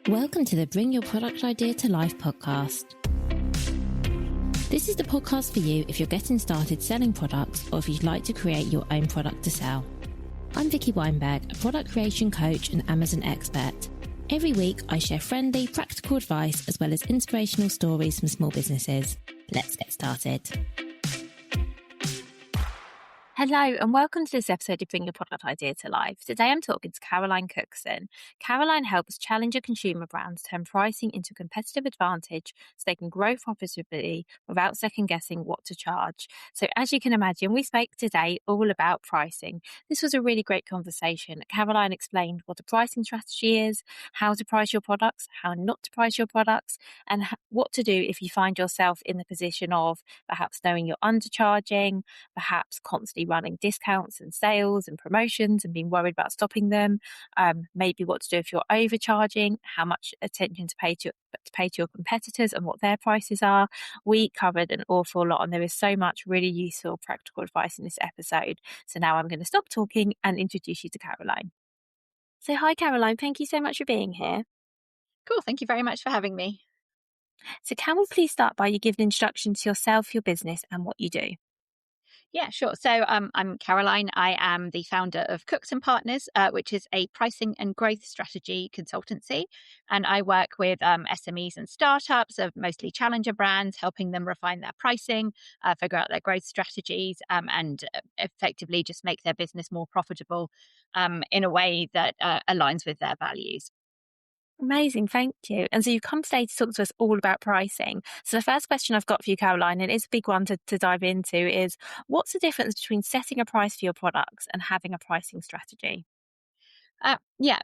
Welcome to the Bring Your Product Idea to Life podcast. This is the podcast for you if you're getting started selling products or if you'd like to create your own product to sell. I'm Vicky Weinberg, a product creation coach and Amazon expert. Every week, I share friendly, practical advice as well as inspirational stories from small businesses. Let's get started. Hello and welcome to this episode of Bring Your Product Idea to Life. Today I'm talking to Caroline Cookson. Caroline helps challenger consumer brands turn pricing into a competitive advantage so they can grow profitably without second guessing what to charge. So as you can imagine, we spoke today all about pricing. This was a really great conversation. Caroline explained what a pricing strategy is, how to price your products, how not to price your products, and what to do if you find yourself in the position of perhaps knowing you're undercharging, perhaps constantly running discounts and sales and promotions and being worried about stopping them, maybe what to do if you're overcharging, how much attention to pay to your competitors and what their prices are. We covered an awful lot and there is so much really useful practical advice in this episode. So now I'm going to stop talking and introduce you to Caroline. So hi Caroline, thank you so much for being here. Cool, thank you very much for having me. So can we please start by you giving an introduction to yourself, your business and what you do? Yeah, sure. So I'm Caroline. I am the founder of Cookson Partners, which is a pricing and growth strategy consultancy. And I work with SMEs and startups of mostly challenger brands, helping them refine their pricing, figure out their growth strategies, and effectively just make their business more profitable in a way that aligns with their values. Amazing, thank you. And so you've come today to talk to us all about pricing. So the first question I've got for you, Caroline, and it's a big one to dive into, is what's the difference between setting a price for your products and having a pricing strategy?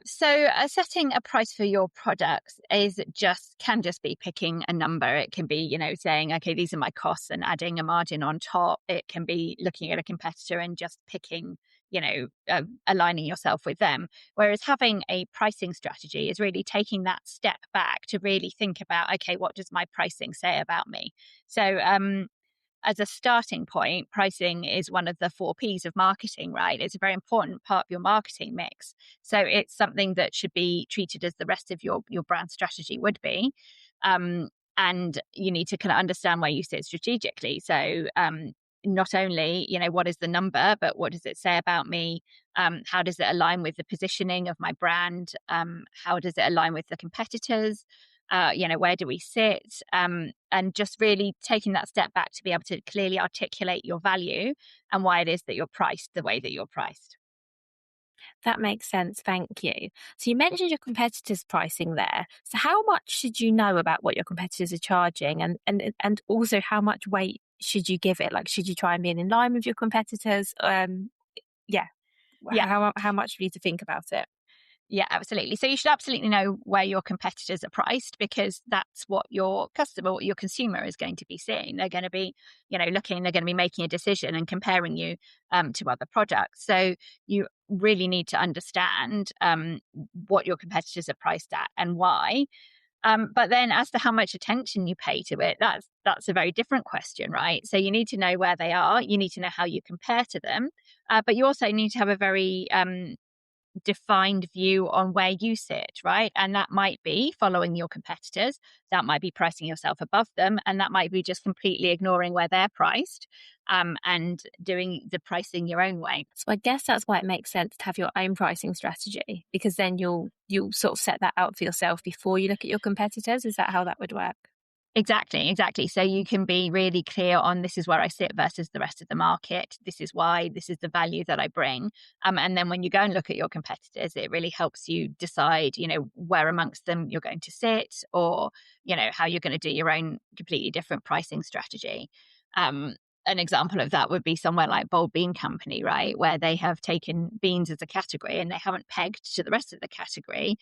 So setting a price for your products can just be picking a number. It can be, saying, okay, these are my costs and adding a margin on top. It can be looking at a competitor and just picking, aligning yourself with them. Whereas having a pricing strategy is really taking that step back to really think about, okay, what does my pricing say about me? So, as a starting point, pricing is one of the 4 Ps of marketing, right? It's a very important part of your marketing mix. So it's something that should be treated as the rest of your brand strategy would be. And you need to kind of understand where you sit strategically. So not only, what is the number, but what does it say about me? How does it align with the positioning of my brand? How does it align with the competitors? Where do we sit? And just really taking that step back to be able to clearly articulate your value and why it is that you're priced the way that you're priced. That makes sense. Thank you. So you mentioned your competitors' pricing there. So how much should you know about what your competitors are charging, and also how much weight should you give it? Like, should you try and be in line with your competitors? How much do you need to think about it? Yeah, absolutely. So you should absolutely know where your competitors are priced, because that's what your customer, what your consumer is going to be seeing. They're going to be, looking, they're going to be making a decision and comparing you to other products. So you really need to understand what your competitors are priced at and why. But then as to how much attention you pay to it, that's a very different question, right? So you need to know where they are. You need to know how you compare to them. But you also need to have a very defined view on where you sit, right? And that might be following your competitors, that might be pricing yourself above them, and that might be just completely ignoring where they're priced and doing the pricing your own way. So I guess that's why it makes sense to have your own pricing strategy, because then you'll sort of set that out for yourself before you look at your competitors. Is that how that would work? Exactly. So you can be really clear on, this is where I sit versus the rest of the market. This is why, this is the value that I bring. And then when you go and look at your competitors, it really helps you decide, where amongst them you're going to sit, or, how you're going to do your own completely different pricing strategy. An example of that would be somewhere like Bold Bean Company, right? Where they have taken beans as a category and they haven't pegged to the rest of the category.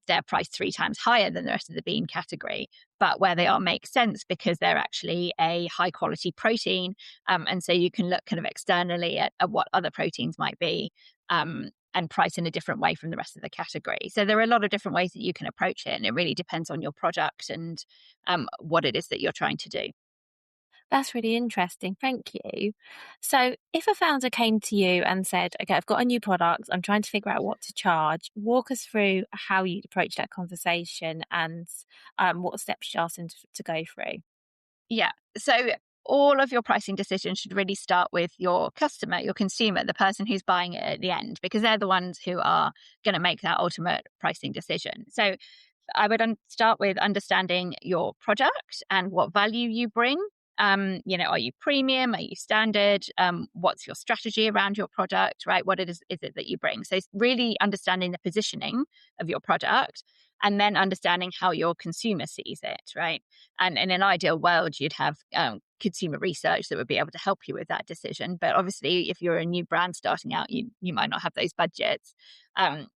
They're priced 3 times higher than the rest of the bean category, but where they are makes sense because they're actually a high quality protein. And so you can look kind of externally at what other proteins might be and price in a different way from the rest of the category. So there are a lot of different ways that you can approach it. And it really depends on your product and what it is that you're trying to do. That's really interesting. Thank you. So, if a founder came to you and said, "Okay, I've got a new product, I'm trying to figure out what to charge," walk us through how you'd approach that conversation and what steps you asked them to go through. Yeah. So all of your pricing decisions should really start with your customer, your consumer, the person who's buying it at the end, because they're the ones who are going to make that ultimate pricing decision. So I would start with understanding your product and what value you bring. Are you premium? Are you standard? What's your strategy around your product, right? What is it that you bring? So it's really understanding the positioning of your product and then understanding how your consumer sees it, right? And in an ideal world, you'd have consumer research that would be able to help you with that decision. But obviously, if you're a new brand starting out, you might not have those budgets.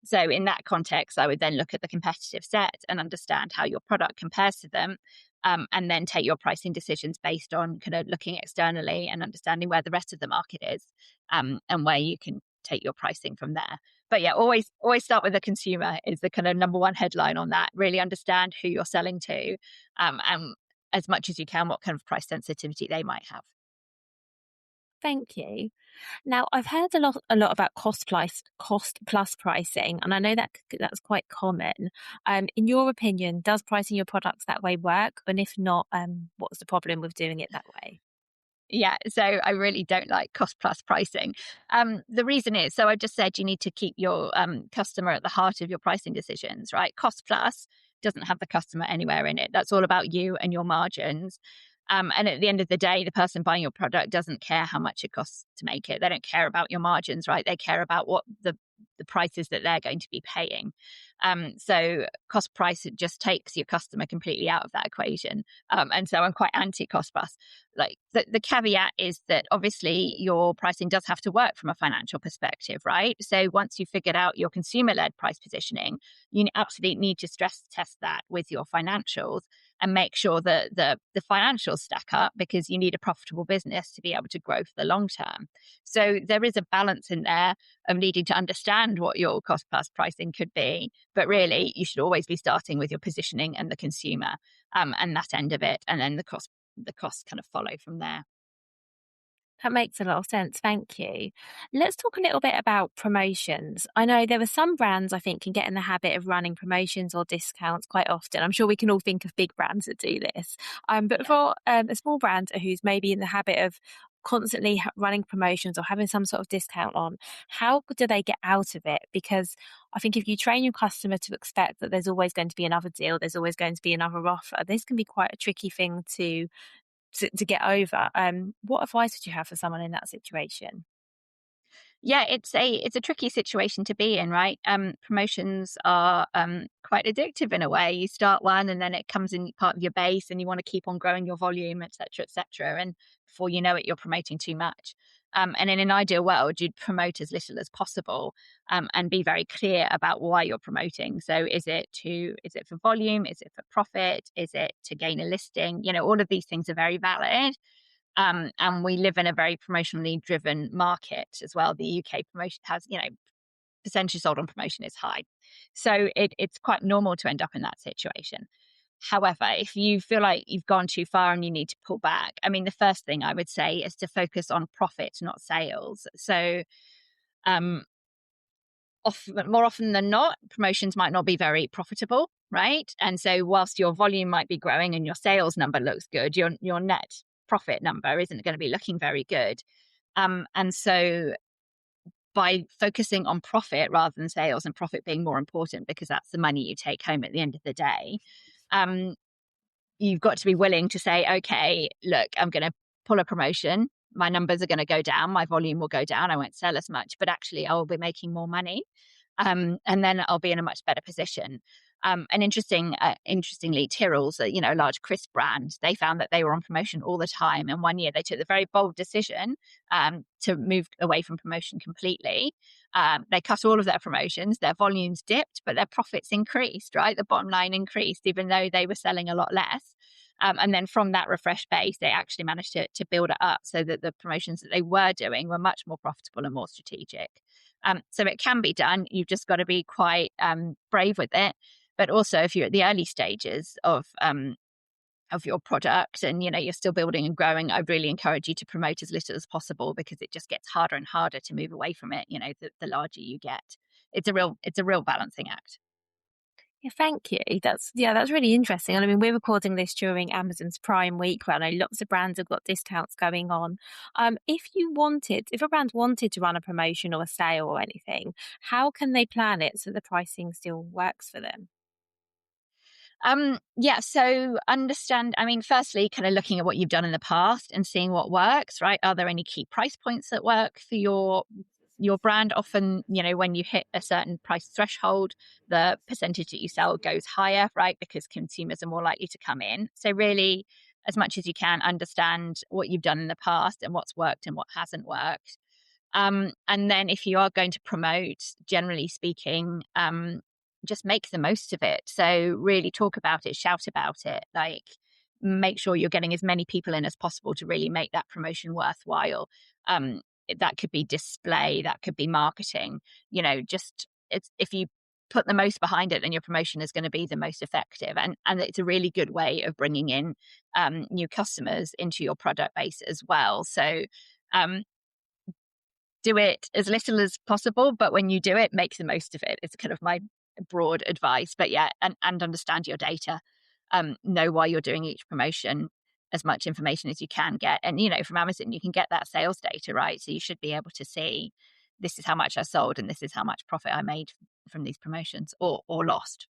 So in that context, I would then look at the competitive set and understand how your product compares to them. And then take your pricing decisions based on kind of looking externally and understanding where the rest of the market is, and where you can take your pricing from there. But yeah, always start with the consumer is the kind of number one headline on that. Really understand who you're selling to, and as much as you can, what kind of price sensitivity they might have. Thank you. Now, I've heard a lot about cost plus pricing, and I know that that's quite common. In your opinion, does pricing your products that way work? And if not, what's the problem with doing it that way? Yeah, so I really don't like cost plus pricing. The reason is, so I just said you need to keep your customer at the heart of your pricing decisions, right? Cost plus doesn't have the customer anywhere in it. That's all about you and your margins. And at the end of the day, the person buying your product doesn't care how much it costs to make it. They don't care about your margins, right? They care about what the prices that they're going to be paying. So cost price, it just takes your customer completely out of that equation. And so I'm quite anti cost plus. Like the caveat is that obviously your pricing does have to work from a financial perspective, right? So once you've figured out your consumer led price positioning, you absolutely need to stress test that with your financials and make sure that the financials stack up, because you need a profitable business to be able to grow for the long term. So there is a balance in there of needing to understand what your cost plus pricing could be, but really you should always be starting with your positioning and the consumer, and that end of it, and then the costs kind of follow from there. That makes a lot of sense. Thank you. Let's talk a little bit about promotions. I know there are some brands I think can get in the habit of running promotions or discounts quite often. I'm sure we can all think of big brands that do this. But Yeah. for a small brand who's maybe in the habit of constantly running promotions or having some sort of discount on, how do they get out of it? Because I think if you train your customer to expect that there's always going to be another deal, there's always going to be another offer, this can be quite a tricky thing to get over. What advice would you have for someone in that situation? Yeah, it's a tricky situation to be in, right? Promotions are quite addictive in a way. You start one, and then it comes in part of your base, and you want to keep on growing your volume, et cetera, et cetera. And before you know it, you're promoting too much. And in an ideal world, you'd promote as little as possible, and be very clear about why you're promoting. So is it for volume? Is it for profit? Is it to gain a listing? All of these things are very valid. And we live in a very promotionally driven market as well. The UK promotion has, percentage sold on promotion is high. So it's quite normal to end up in that situation. However, if you feel like you've gone too far and you need to pull back, I mean, the first thing I would say is to focus on profit, not sales. So, um, more often than not, promotions might not be very profitable, right? And so, whilst your volume might be growing and your sales number looks good, your net profit number isn't going to be looking very good. And so, by focusing on profit rather than sales, and profit being more important because that's the money you take home at the end of the day, um, you've got to be willing to say, okay, look, I'm going to pull a promotion. My numbers are going to go down. My volume will go down. I won't sell as much, but actually I will be making more money. And then I'll be in a much better position. And interestingly, Tyrrell's, a large crisp brand, they found that they were on promotion all the time. And one year they took the very bold decision to move away from promotion completely. They cut all of their promotions, their volumes dipped, but their profits increased, right? The bottom line increased, even though they were selling a lot less. And then from that refreshed base, they actually managed to build it up so that the promotions that they were doing were much more profitable and more strategic. So it can be done. You've just got to be quite brave with it. But also, if you're at the early stages of of your product and you're still building and growing, I really encourage you to promote as little as possible, because it just gets harder and harder to move away from it, the larger you get. It's a real balancing act. Yeah, thank you. That's really interesting. And I mean, we're recording this during Amazon's Prime Week, where I know lots of brands have got discounts going on. If a brand wanted to run a promotion or a sale or anything, how can they plan it so the pricing still works for them? Yeah, so understand, I mean, firstly, kind of looking at what you've done in the past and seeing what works, right? Are there any key price points that work for your brand? Often, when you hit a certain price threshold, the percentage that you sell goes higher, right? Because consumers are more likely to come in. So really, as much as you can, understand what you've done in the past and what's worked and what hasn't worked. And then if you are going to promote, generally speaking, just make the most of it. So really talk about it, shout about it, like make sure you're getting as many people in as possible to really make that promotion worthwhile. That could be display, that could be marketing, just if you put the most behind it, then your promotion is going to be the most effective. And it's a really good way of bringing in new customers into your product base as well. So um, do it as little as possible, but when you do it, make the most of it. It's kind of my broad advice. But yeah, and understand your data. Know why you're doing each promotion, as much information as you can get. And from Amazon, you can get that sales data, right? So you should be able to see, this is how much I sold and this is how much profit I made from these promotions, or lost.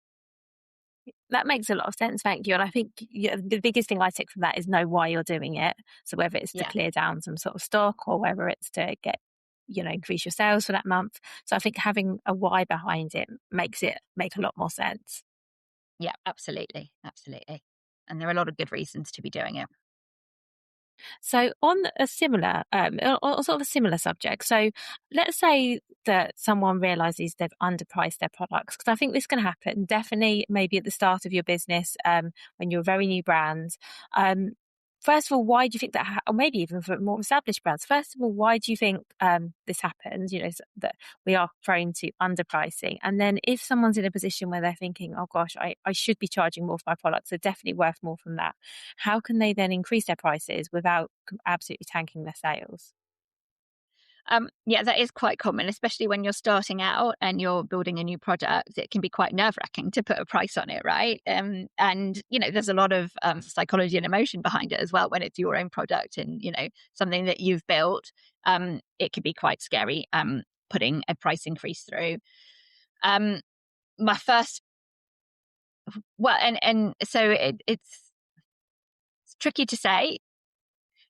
That makes a lot of sense, thank you. And I think the biggest thing I take from that is know why you're doing it. So whether it's to Yeah. clear down some sort of stock or whether it's to get, increase your sales for that month. So I think having a why behind it makes it make a lot more sense. Yeah, absolutely. Absolutely. And there are a lot of good reasons to be doing it. So on a similar, or sort of a similar subject. So let's say that someone realizes they've underpriced their products, because I think this can happen definitely maybe at the start of your business, when you're a very new brand. Um, First of all, why do you think that, or maybe even for more established brands, first of all, why do you think this happens, that we are prone to underpricing? And then if someone's in a position where they're thinking, oh gosh, I should be charging more for my products, they're definitely worth more from that. How can they then increase their prices without absolutely tanking their sales? Yeah, that is quite common, especially when you're starting out and you're building a new product. It can be quite nerve wracking to put a price on it, right? And there's a lot of psychology and emotion behind it as well when it's your own product and something that you've built. It can be quite scary putting a price increase through. Um, my first, well, and so it's tricky to say.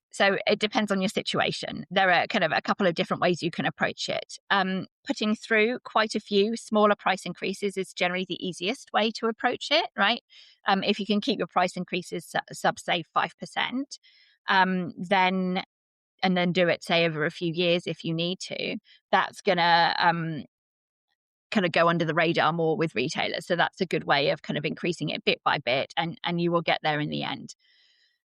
So it depends on your situation. There are kind of a couple of different ways you can approach it. Putting through quite a few smaller price increases is generally the easiest way to approach it, right? If you can keep your price increases sub, say, 5%, then and then do it, say, over a few years if you need to, that's going to kind of go under the radar more with retailers. So that's a good way of kind of increasing it bit by bit, and you will get there in the end.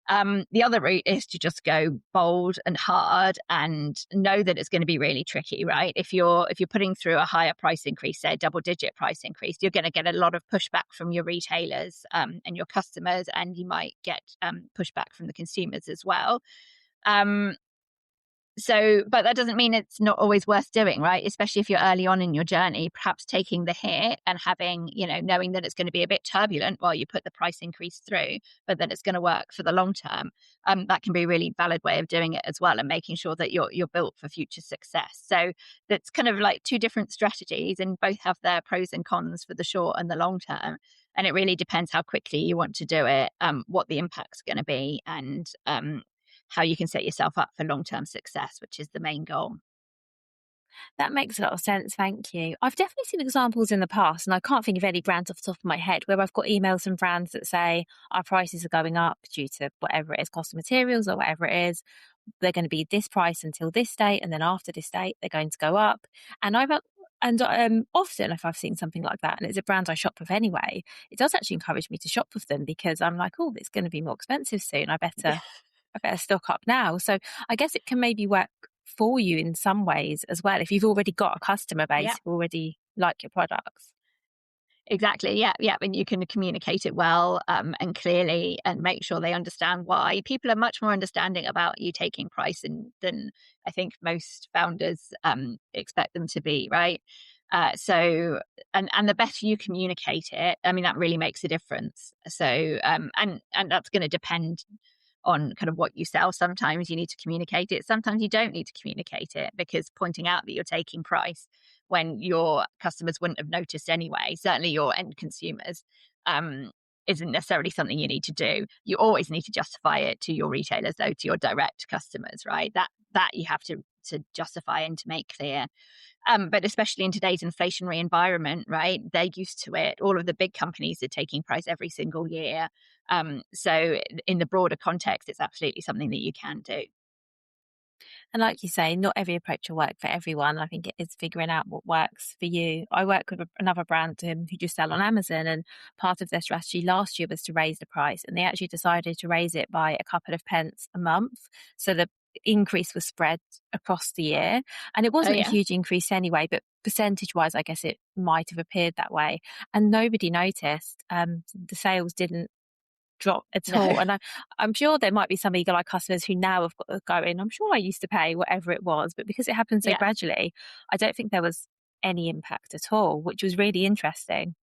The other route is to just go bold and hard and know that it's going to be really tricky, right? If you're putting through a higher price increase, say a double-digit price increase, you're going to get a lot of pushback from your retailers and your customers, and you might get pushback from the consumers as well. But that doesn't mean it's not always worth doing, right? Especially if you're early on in your journey, perhaps taking the hit and having, knowing that it's going to be a bit turbulent while you put the price increase through, but that it's going to work for the long term. That can be a really valid way of doing it as well, and making sure that you're built for future success. So that's kind of like two different strategies, and both have their pros and cons for the short and the long term. And it really depends how quickly you want to do it, what the impact's going to be, and how you can set yourself up for long-term success, which is the main goal. That makes a lot of sense. Thank you. I've definitely seen examples in the past, and I can't think of any brands off the top of my head, where I've got emails from brands that say our prices are going up due to whatever it is, cost of materials or whatever it is. They're going to be this price until this date, and then after this date, they're going to go up. And often, if I've seen something like that, and it's a brand I shop with anyway, it does actually encourage me to shop with them, because I'm like, oh, it's going to be more expensive soon. I better stock up now. So I guess it can maybe work for you in some ways as well, if you've already got a customer base Yeah. who already like your products. Exactly. Yeah. Yeah. And you can communicate it well, and clearly, and make sure they understand why. People are much more understanding about you taking price than I think most founders expect them to be. Right. So, and the better you communicate it, I mean, that really makes a difference. So, and that's going to depend on kind of what you sell. Sometimes you need to communicate it. Sometimes you don't need to communicate it, because pointing out that you're taking price when your customers wouldn't have noticed anyway, certainly your end consumers, um, isn't necessarily something you need to do. You always need to justify it to your retailers, though, to your direct customers, right? That you have to justify and to make clear. But especially in today's inflationary environment, right? They're used to it. All of the big companies are taking price every single year. So in the broader context, it's absolutely something that you can do. And like you say, not every approach will work for everyone. I think it is figuring out what works for you. I work with another brand who just sell on Amazon, and part of their strategy last year was to raise the price, and they actually decided to raise it by a couple of pence a month. So the increase was spread across the year, and it Oh wasn't a yeah, huge increase anyway, but percentage wise, I guess it might have appeared that way, and nobody noticed. The sales didn't drop at no, all. And I'm sure there might be some eagle eye customers who now have got going, I'm sure I used to pay whatever it was, but because it happened so yeah. gradually, I don't think there was any impact at all, which was really interesting.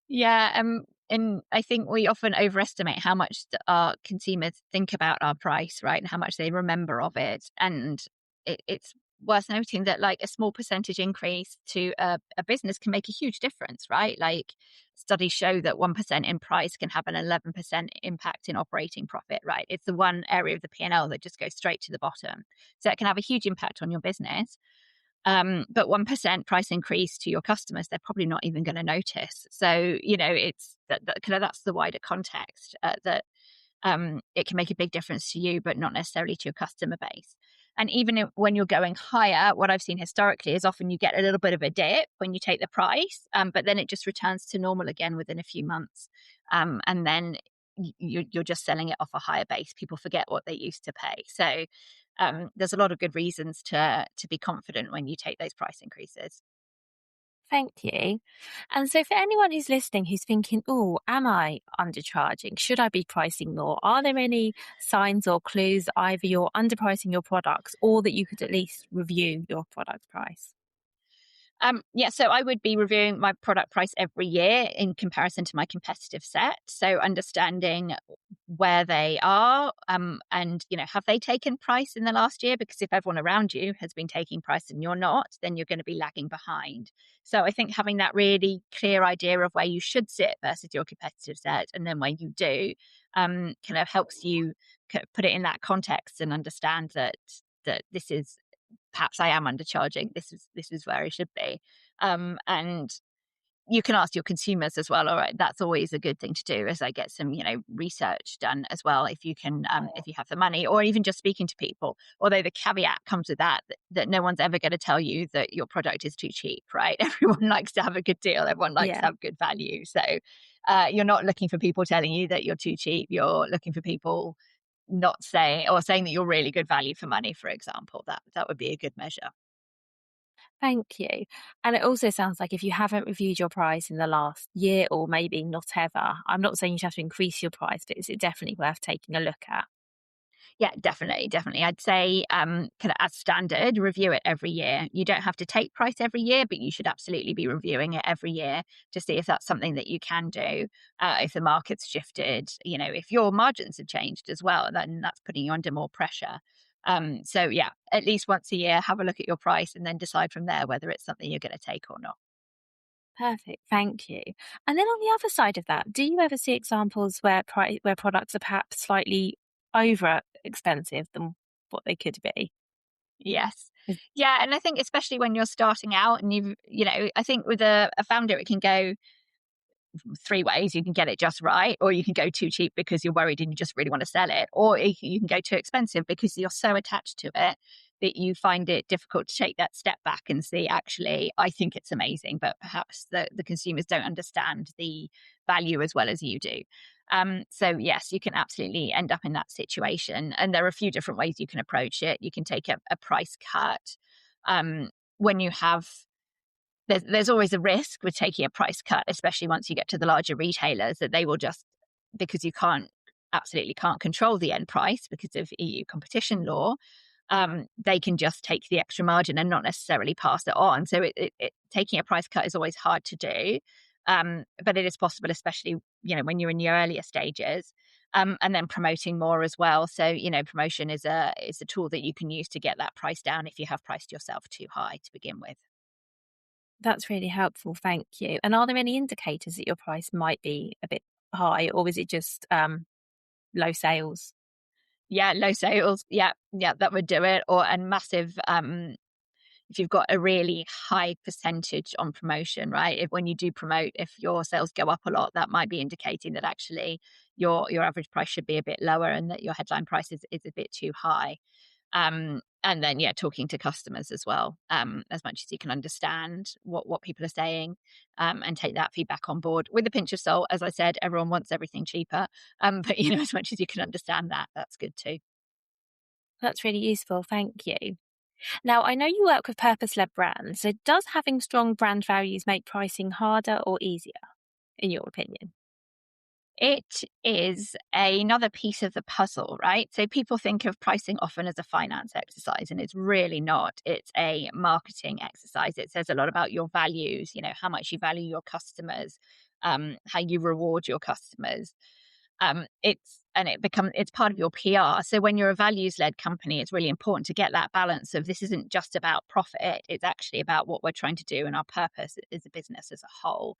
Yeah, and I think we often overestimate how much our consumers think about our price, right, and how much they remember of it. And it's worth noting that, like, a small percentage increase to a business can make a huge difference, right? Like, studies show that 1% in price can have an 11% impact in operating profit, right? It's the one area of the P&L that just goes straight to the bottom. So it can have a huge impact on your business. But 1% price increase to your customers, they're probably not even going to notice. So, it's that's the wider context, that it can make a big difference to you, but not necessarily to your customer base. And even when you're going higher, what I've seen historically is often you get a little bit of a dip when you take the price, but then it just returns to normal again within a few months. And then you're just selling it off a higher base. People forget what they used to pay. So there's a lot of good reasons to be confident when you take those price increases. Thank you. And so, for anyone who's listening who's thinking, oh, am I undercharging? Should I be pricing more? Are there any signs or clues either you're underpricing your products or that you could at least review your product price? Yeah, so I would be reviewing my product price every year in comparison to my competitive set. So understanding where they are, and have they taken price in the last year? Because if everyone around you has been taking price and you're not, then you're going to be lagging behind. So I think having that really clear idea of where you should sit versus your competitive set, and then where you do, kind of helps you put it in that context and understand that this is, perhaps I am undercharging. This is where I should be. And you can ask your consumers as well. All right, that's always a good thing to do, as I get some, research done as well. If you can, if you have the money, or even just speaking to people. Although the caveat comes with that no one's ever going to tell you that your product is too cheap, right? Everyone likes to have a good deal. Everyone likes to Yeah. have good value. So you're not looking for people telling you that you're too cheap. You're looking for people not saying, or saying that you're really good value for money, for example. That would be a good measure. Thank you. And it also sounds like if you haven't reviewed your price in the last year or maybe not ever, I'm not saying you have to increase your price, but is it definitely worth taking a look at? Yeah, definitely, definitely. I'd say, kind of as standard, review it every year. You don't have to take price every year, but you should absolutely be reviewing it every year to see if that's something that you can do. If the market's shifted, if your margins have changed as well, then that's putting you under more pressure. So yeah, at least once a year, have a look at your price and then decide from there whether it's something you're going to take or not. Perfect. Thank you. And then on the other side of that, do you ever see examples where products are perhaps slightly over expensive than what they could be? Yes. Is- Yeah. And I think especially when you're starting out and I think with a founder, it can go three ways. You can get it just right, or you can go too cheap because you're worried and you just really want to sell it, or you can go too expensive because you're so attached to it that you find it difficult to take that step back and see, actually, I think it's amazing, but perhaps the consumers don't understand the value as well as you do. So yes, you can absolutely end up in that situation. And there are a few different ways you can approach it. You can take a price cut, when you have there's always a risk with taking a price cut, especially once you get to the larger retailers, that they will just, because you absolutely can't control the end price because of EU competition law, they can just take the extra margin and not necessarily pass it on. So taking a price cut is always hard to do, but it is possible, especially when you're in your earlier stages, and then promoting more as well. So promotion is a tool that you can use to get that price down if you have priced yourself too high to begin with. That's really helpful. Thank you. And are there any indicators that your price might be a bit high, or is it just low sales? Yeah, low sales. Yeah, that would do it. And massive, if you've got a really high percentage on promotion, right? When you do promote, if your sales go up a lot, that might be indicating that actually your average price should be a bit lower and that your headline price is a bit too high. And then, talking to customers as well, as much as you can understand what people are saying, and take that feedback on board with a pinch of salt. As I said, everyone wants everything cheaper. But, as much as you can understand that, that's good too. That's really useful. Thank you. Now, I know you work with purpose-led brands. So does having strong brand values make pricing harder or easier, in your opinion? It is another piece of the puzzle, right? So people think of pricing often as a finance exercise, and it's really not. It's a marketing exercise. It says a lot about your values, how much you value your customers, how you reward your customers. It's part of your PR. So when you're a values-led company, it's really important to get that balance of, this isn't just about profit. It's actually about what we're trying to do and our purpose as a business as a whole.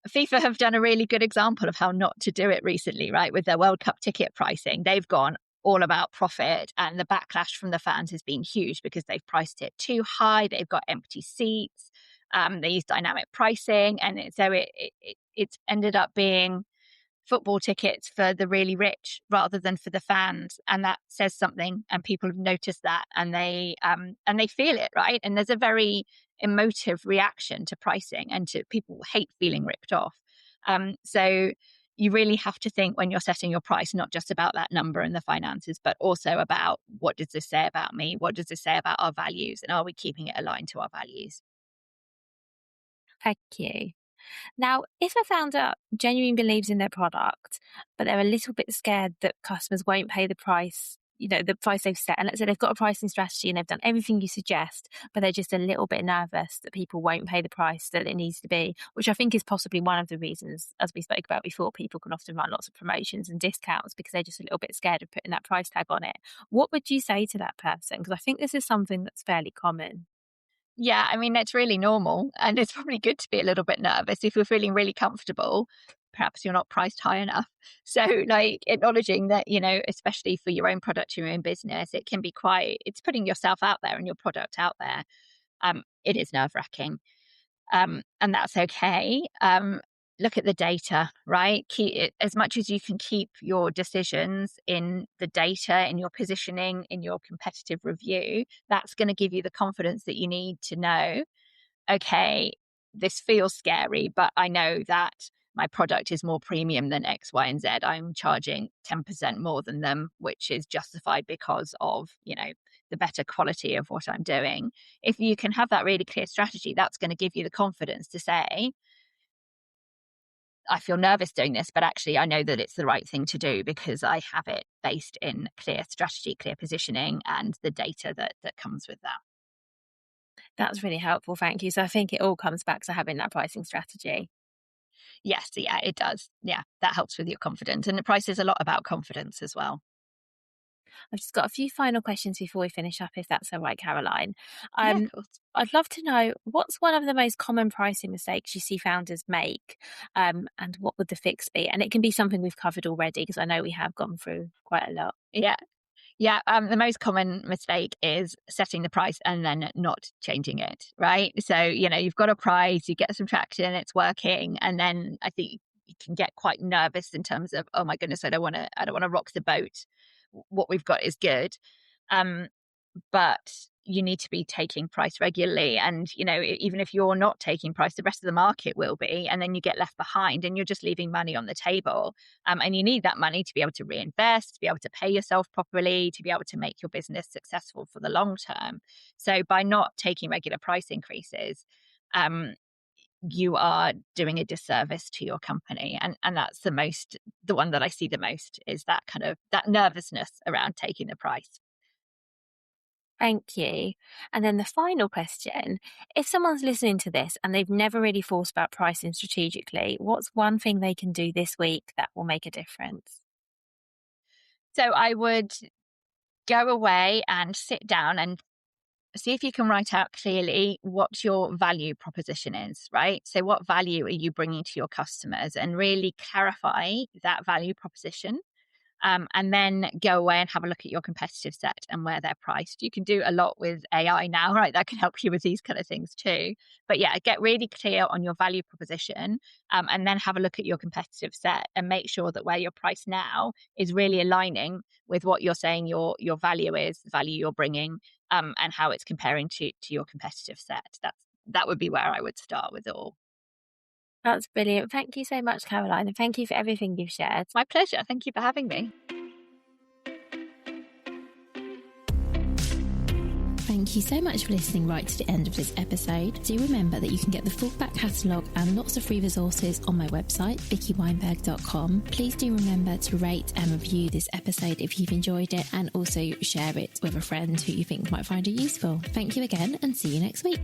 FIFA have done a really good example of how not to do it recently, right? With their World Cup ticket pricing, they've gone all about profit, and the backlash from the fans has been huge because they've priced it too high. They've got empty seats. They use dynamic pricing, and it's ended up being football tickets for the really rich rather than for the fans, and that says something. And people have noticed that, and they feel it, right? And there's a very emotive reaction to pricing, and to people hate feeling ripped off. So you really have to think, when you're setting your price, not just about that number and the finances, but also about, what does this say about me? What does this say about our values? And are we keeping it aligned to our values? Thank you. Now, if a founder genuinely believes in their product, but they're a little bit scared that customers won't pay the price, the price they've set, and let's say they've got a pricing strategy and they've done everything you suggest, but they're just a little bit nervous that people won't pay the price that it needs to be, which I think is possibly one of the reasons, as we spoke about before, people can often run lots of promotions and discounts because they're just a little bit scared of putting that price tag on it. What would you say to that person? Because I think this is something that's fairly common. Yeah, I mean, that's really normal. And it's probably good to be a little bit nervous. If you're feeling really comfortable, perhaps you're not priced high enough. So, acknowledging that, especially for your own product, your own business, it's putting yourself out there and your product out there. It is nerve-wracking. And that's okay. Look at the data, right? Keep it, as much as you can keep your decisions in the data, in your positioning, in your competitive review. That's going to give you the confidence that you need to know, okay, this feels scary, but I know that my product is more premium than X, Y, and Z. I'm charging 10% more than them, which is justified because of, the better quality of what I'm doing. If you can have that really clear strategy, that's going to give you the confidence to say, I feel nervous doing this, but actually I know that it's the right thing to do because I have it based in clear strategy, clear positioning, and the data that comes with that. That's really helpful. Thank you. So I think it all comes back to having that pricing strategy. Yes, yeah, it does. Yeah, that helps with your confidence. And the price is a lot about confidence as well. I've just got a few final questions before we finish up, if that's all right, Caroline. Yeah, of Um, course. I'd love to know, what's one of the most common pricing mistakes you see founders make, and what would the fix be? And it can be something we've covered already, because I know we have gone through quite a lot. Yeah. Yeah, the most common mistake is setting the price and then not changing it, right? So, you've got a price, you get some traction, it's working, and then I think you can get quite nervous in terms of, oh my goodness, I don't want to rock the boat. What we've got is good. But you need to be taking price regularly. And, even if you're not taking price, the rest of the market will be. And then you get left behind and you're just leaving money on the table. And you need that money to be able to reinvest, to be able to pay yourself properly, to be able to make your business successful for the long term. So by not taking regular price increases, you are doing a disservice to your company. And that's the one that I see the most, is that kind of that nervousness around taking the price. Thank you. And then the final question, if someone's listening to this and they've never really thought about pricing strategically, what's one thing they can do this week that will make a difference? So I would go away and sit down and see if you can write out clearly what your value proposition is, right? So what value are you bringing to your customers, and really clarify that value proposition. And then go away and have a look at your competitive set and where they're priced. You can do a lot with AI now, right? That can help you with these kind of things too. But yeah, get really clear on your value proposition, and then have a look at your competitive set and make sure that where you're priced now is really aligning with what you're saying your value is, the value you're bringing, and how it's comparing to your competitive set. That would be where I would start with it all. That's brilliant. Thank you so much, Caroline, and thank you for everything you've shared. My pleasure. Thank you for having me. Thank you so much for listening right to the end of this episode. Do remember that you can get the full back catalogue and lots of free resources on my website, vickyweinberg.com. Please do remember to rate and review this episode if you've enjoyed it, and also share it with a friend who you think might find it useful. Thank you again, and see you next week.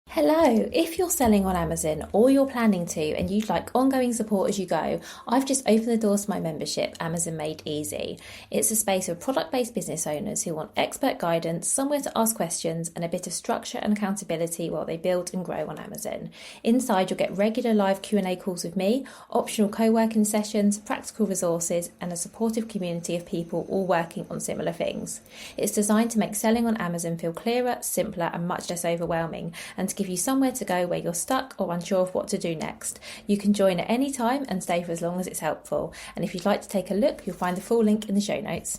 Hello, if you're selling on Amazon or you're planning to and you'd like ongoing support as you go, I've just opened the doors to my membership, Amazon Made Easy. It's a space for product-based business owners who want expert guidance, somewhere to ask questions, and a bit of structure and accountability while they build and grow on Amazon. Inside, you'll get regular live Q&A calls with me, optional co-working sessions, practical resources, and a supportive community of people all working on similar things. It's designed to make selling on Amazon feel clearer, simpler, and much less overwhelming, and to give you somewhere to go where you're stuck or unsure of what to do next. You can join at any time and stay for as long as it's helpful. And if you'd like to take a look, you'll find the full link in the show notes.